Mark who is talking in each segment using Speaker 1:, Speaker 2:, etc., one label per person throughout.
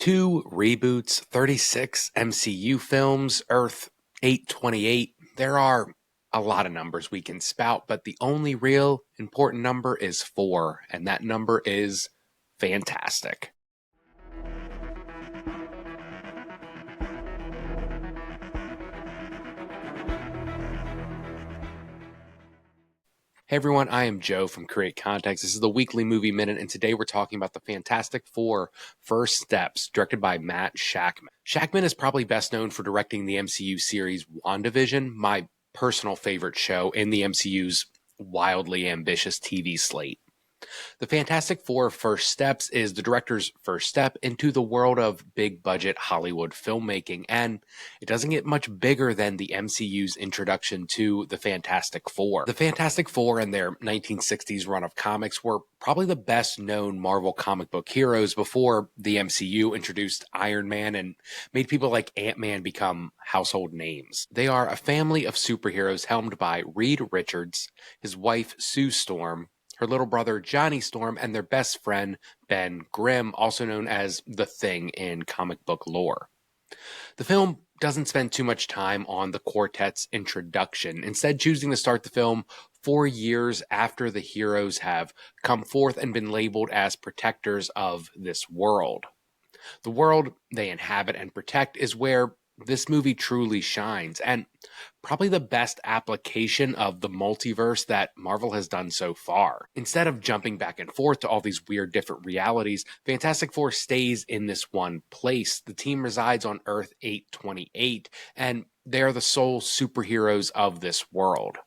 Speaker 1: Two reboots, 36 MCU films, Earth 828. There are a lot of numbers we can spout, but the only real important number is 4, and that number is fantastic. Hey everyone, I am Joe from Create Context. This is the Weekly Movie Minute, and today we're talking about the Fantastic Four First Steps, directed by Matt Shakman. Shakman is probably best known for directing the MCU series WandaVision, my personal favorite show in the MCU's wildly ambitious TV slate. The Fantastic Four First Steps is the director's first step into the world of big budget Hollywood filmmaking, and it doesn't get much bigger than the MCU's introduction to the Fantastic Four. The Fantastic Four and their 1960s run of comics were probably the best known Marvel comic book heroes before the MCU introduced Iron Man and made people like Ant-Man become household names. They are a family of superheroes helmed by Reed Richards, his wife Sue Storm, her little brother Johnny Storm, and their best friend Ben Grimm, also known as the Thing in comic book lore. The film doesn't spend too much time on the quartet's introduction, instead choosing to start the film 4 years after the heroes have come forth and been labeled as protectors of this world. The world they inhabit and protect is where this movie truly shines, and probably the best application of the multiverse that Marvel has done so far. Instead of jumping back and forth to all these weird different realities, Fantastic Four stays in this one place. The team resides on Earth 828, and they are the sole superheroes of this world.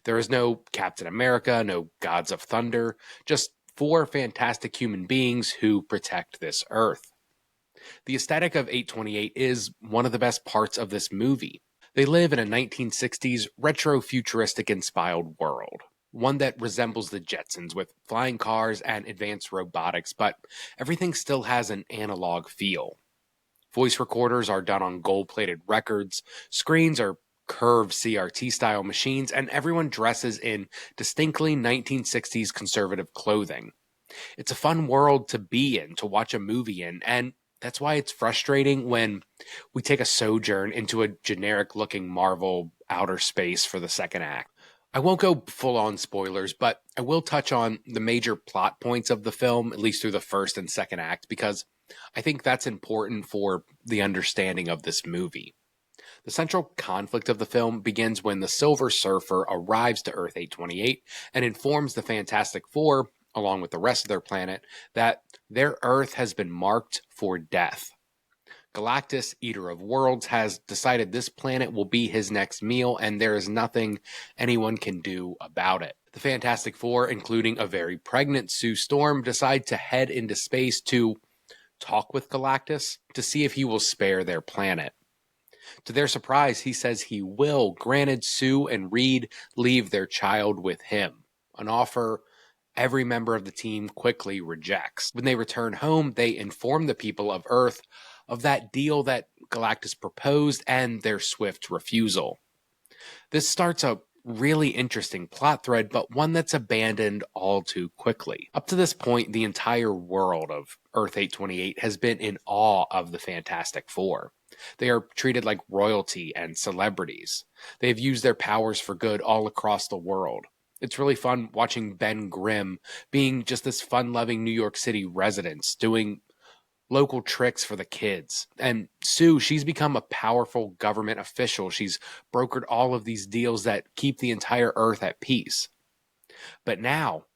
Speaker 1: There is no Captain America, no Gods of Thunder, just 4 fantastic human beings who protect this Earth. The aesthetic of 828 is one of the best parts of this movie. They live in a 1960s retro-futuristic inspired world, one that resembles the Jetsons with flying cars and advanced robotics, but everything still has an analog feel. Voice recorders are done on gold-plated records, screens are curved CRT-style machines, and everyone dresses in distinctly 1960s conservative clothing. It's a fun world to be in, to watch a movie in, and that's why it's frustrating when we take a sojourn into a generic-looking Marvel outer space for the second act. I won't go full-on spoilers, but I will touch on the major plot points of the film, at least through the first and second act, because I think that's important for the understanding of this movie. The central conflict of the film begins when the Silver Surfer arrives to Earth 828 and informs the Fantastic Four, along with the rest of their planet, that their Earth has been marked for death. Galactus, Eater of Worlds, has decided this planet will be his next meal, and there is nothing anyone can do about it. The Fantastic Four, including a very pregnant Sue Storm, decide to head into space to talk with Galactus to see if he will spare their planet. To their surprise, he says he will, granted Sue and Reed leave their child with him, an offer every member of the team quickly rejects. When they return home, they inform the people of Earth of that deal that Galactus proposed and their swift refusal. This starts a really interesting plot thread, but one that's abandoned all too quickly. Up to this point, the entire world of Earth 828 has been in awe of the Fantastic Four. They are treated like royalty and celebrities. They have used their powers for good all across the world. It's really fun watching Ben Grimm being just this fun-loving New York City resident, doing local tricks for the kids. And Sue, she's become a powerful government official. She's brokered all of these deals that keep the entire Earth at peace. But now,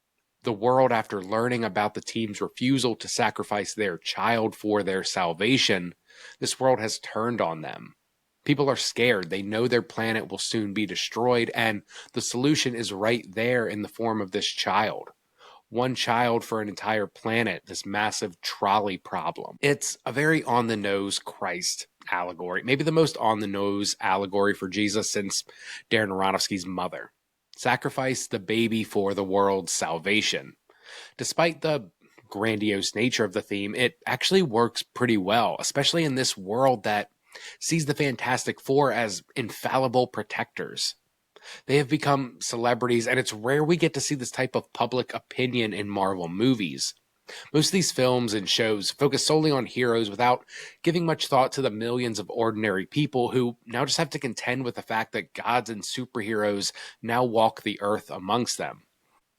Speaker 1: the world, after learning about the team's refusal to sacrifice their child for their salvation, this world has turned on them. People are scared. They know their planet will soon be destroyed, and the solution is right there in the form of this child. One child for an entire planet, this massive trolley problem. It's a very on-the-nose Christ allegory, maybe the most on-the-nose allegory for Jesus since Darren Aronofsky's Mother. Sacrifice the baby for the world's salvation. Despite the grandiose nature of the theme, it actually works pretty well, especially in this world that sees the Fantastic Four as infallible protectors. They have become celebrities, and it's rare we get to see this type of public opinion in Marvel movies. Most of these films and shows focus solely on heroes without giving much thought to the millions of ordinary people who now just have to contend with the fact that gods and superheroes now walk the earth amongst them.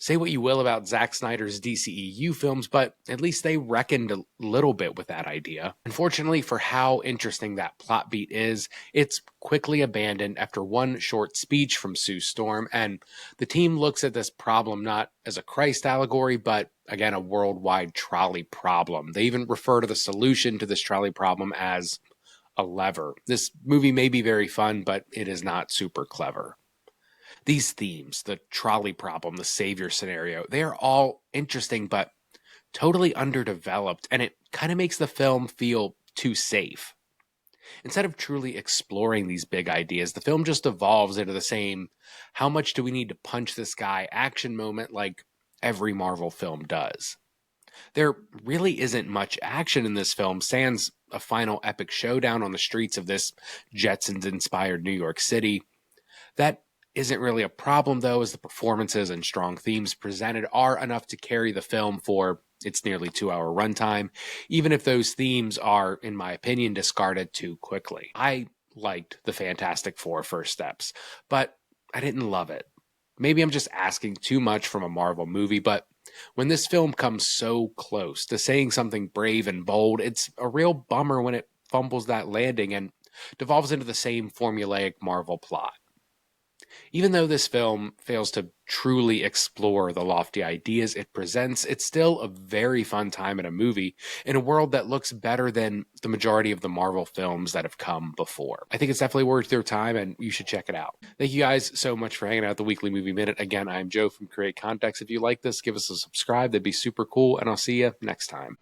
Speaker 1: Say what you will about Zack Snyder's DCEU films, but at least they reckoned a little bit with that idea. Unfortunately, for how interesting that plot beat is, it's quickly abandoned after one short speech from Sue Storm, and the team looks at this problem not as a Christ allegory, but again, a worldwide trolley problem. They even refer to the solution to this trolley problem as a lever. This movie may be very fun, but it is not super clever. These themes, the trolley problem, the savior scenario, they are all interesting but totally underdeveloped, and it kind of makes the film feel too safe. Instead of truly exploring these big ideas, the film just evolves into the same how much do we need to punch this guy action moment like every Marvel film does. There really isn't much action in this film, sans a final epic showdown on the streets of this Jetsons inspired New York City. That isn't really a problem, though, as the performances and strong themes presented are enough to carry the film for its nearly 2-hour runtime, even if those themes are, in my opinion, discarded too quickly. I liked the Fantastic Four First Steps, but I didn't love it. Maybe I'm just asking too much from a Marvel movie, but when this film comes so close to saying something brave and bold, it's a real bummer when it fumbles that landing and devolves into the same formulaic Marvel plot. Even though this film fails to truly explore the lofty ideas it presents, it's still a very fun time in a movie in a world that looks better than the majority of the Marvel films that have come before. I think it's definitely worth your time and you should check it out. Thank you guys so much for hanging out at the Weekly Movie Minute. Again, I'm Joe from Create Context. If you like this, give us a subscribe. That'd be super cool, and I'll see you next time.